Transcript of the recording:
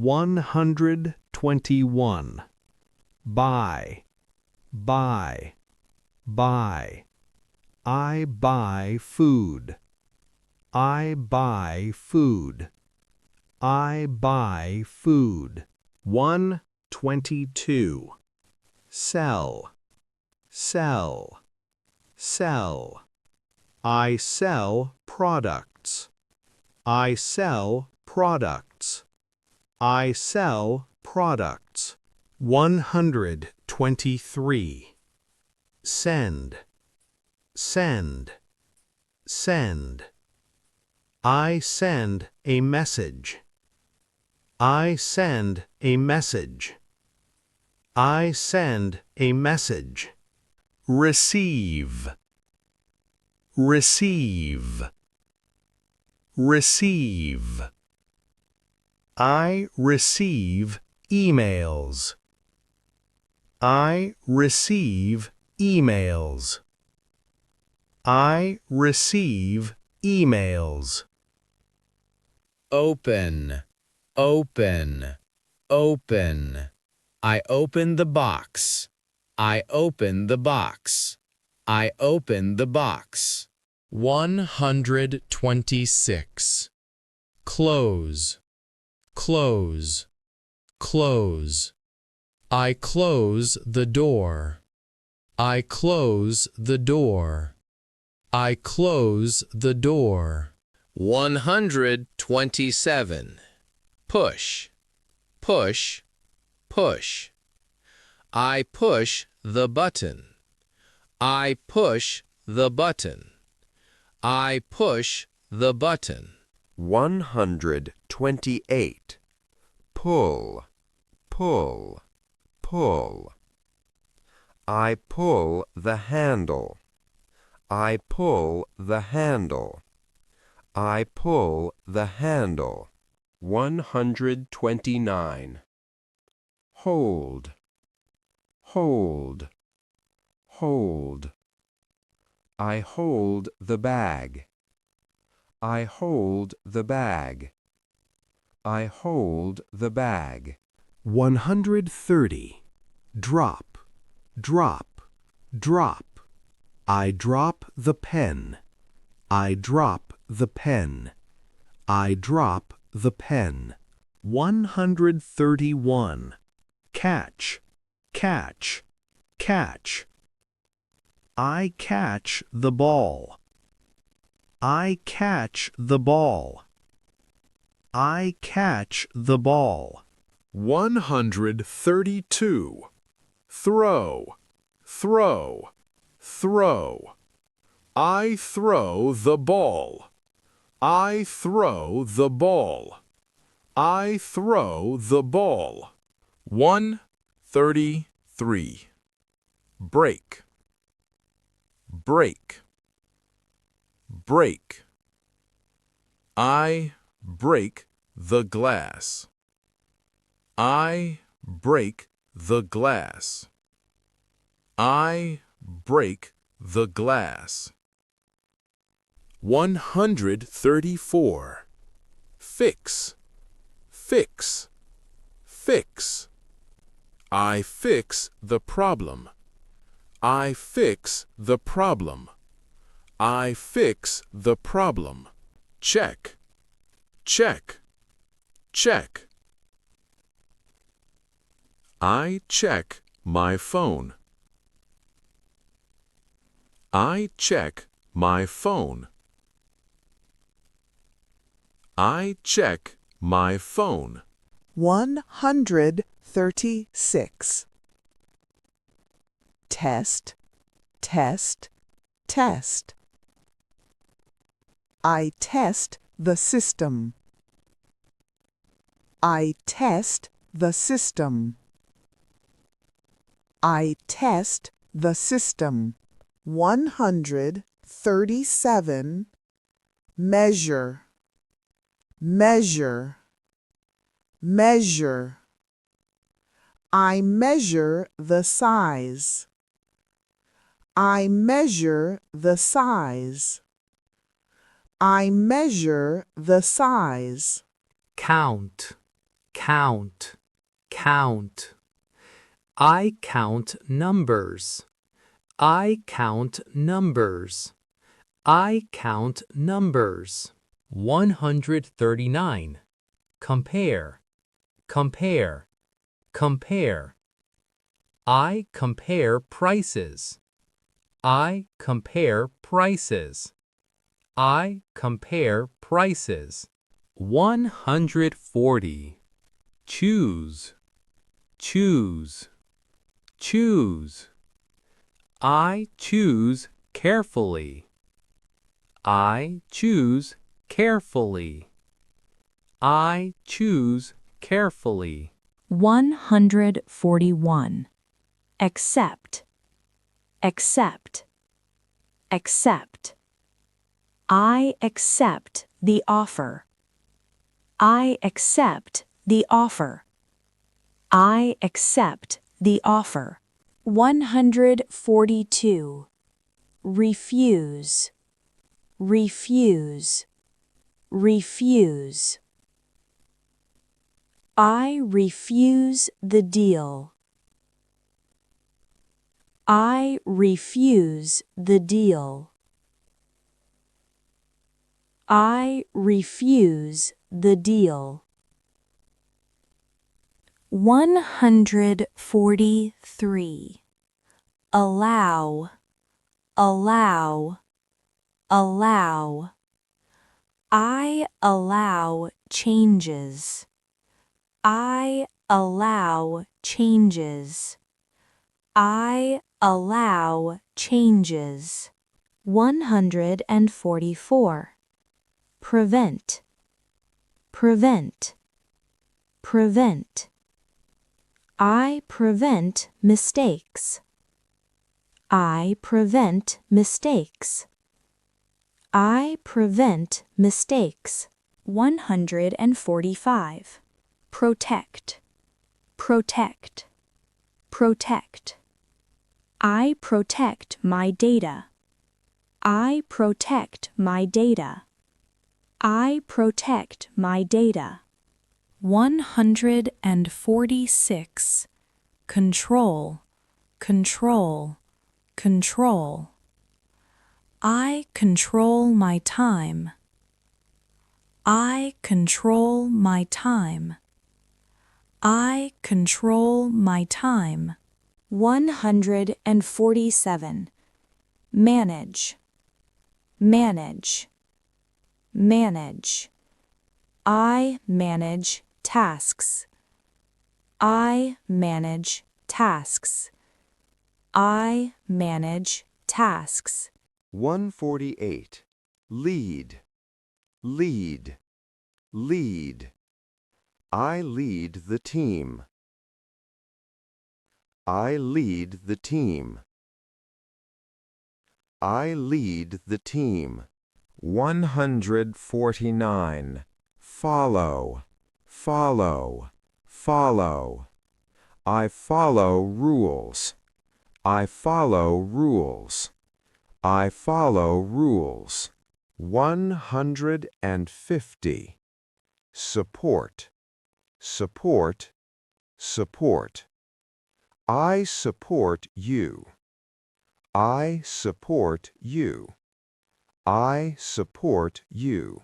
121. Buy, buy, buy. I buy food. I buy food. I buy food. 122. Sell, sell, sell. I sell products. I sell products. I sell products. 123. Send, send, send. I send a message. I send a message. I send a message. Receive, receive, receive. I receive emails. I receive emails. I receive emails. Open, open, open. I open the box. I open the box. I open the box. 126. Close, close, close. I close the door. I close the door. I close the door. 127. Push, push, push. I push the button. I push the button. I push the button. 128. Pull, pull, pull. I pull the handle. I pull the handle. I pull the handle. 129. Hold, hold, hold. I hold the bag. I hold the bag. I hold the bag. 130. Drop, drop, drop. I drop the pen. I drop the pen. I drop the pen. 131. Catch, catch, catch. I catch the ball. I catch the ball. I catch the ball. 132. Throw, throw, throw. I throw the ball. I throw the ball. I throw the ball. 133. Break, break, break. I break the glass. I break the glass. I break the glass. 134. Fix, fix, fix. I fix the problem. I fix the problem. I fix the problem. Check, check, check. I check my phone. I check my phone. I check my phone. 136. Test, test, test. I test the system. I test the system. I test the system. 137. Measure, measure, measure. I measure the size. I measure the size. I measure the size. Count, count, count. I count numbers. I count numbers. I count numbers. 139. Compare, compare, compare. I compare prices. I compare prices. I compare prices. 140. Choose, choose, choose. I choose carefully. I choose carefully. I choose carefully. 141. Accept, accept, accept. I accept the offer. I accept the offer. I accept the offer. 142. Refuse, refuse, refuse. I refuse the deal. I refuse the deal. I refuse the deal. 143. Allow, allow, allow. I allow changes. I allow changes. I allow changes. 144. Prevent, prevent, prevent. I prevent mistakes. I prevent mistakes. I prevent mistakes. 145. Protect, protect, protect. I protect my data. I protect my data. I protect my data. 146. Control, control, control. I control my time. I control my time. I control my time. 147. Manage, manage, manage. I manage tasks. I manage tasks. I manage tasks. 148. Lead, lead, lead. I lead the team. I lead the team. I lead the team. 149. Follow, follow, follow. I follow rules. I follow rules. I follow rules. 150. Support, support, support. I support you. I support you. I support you.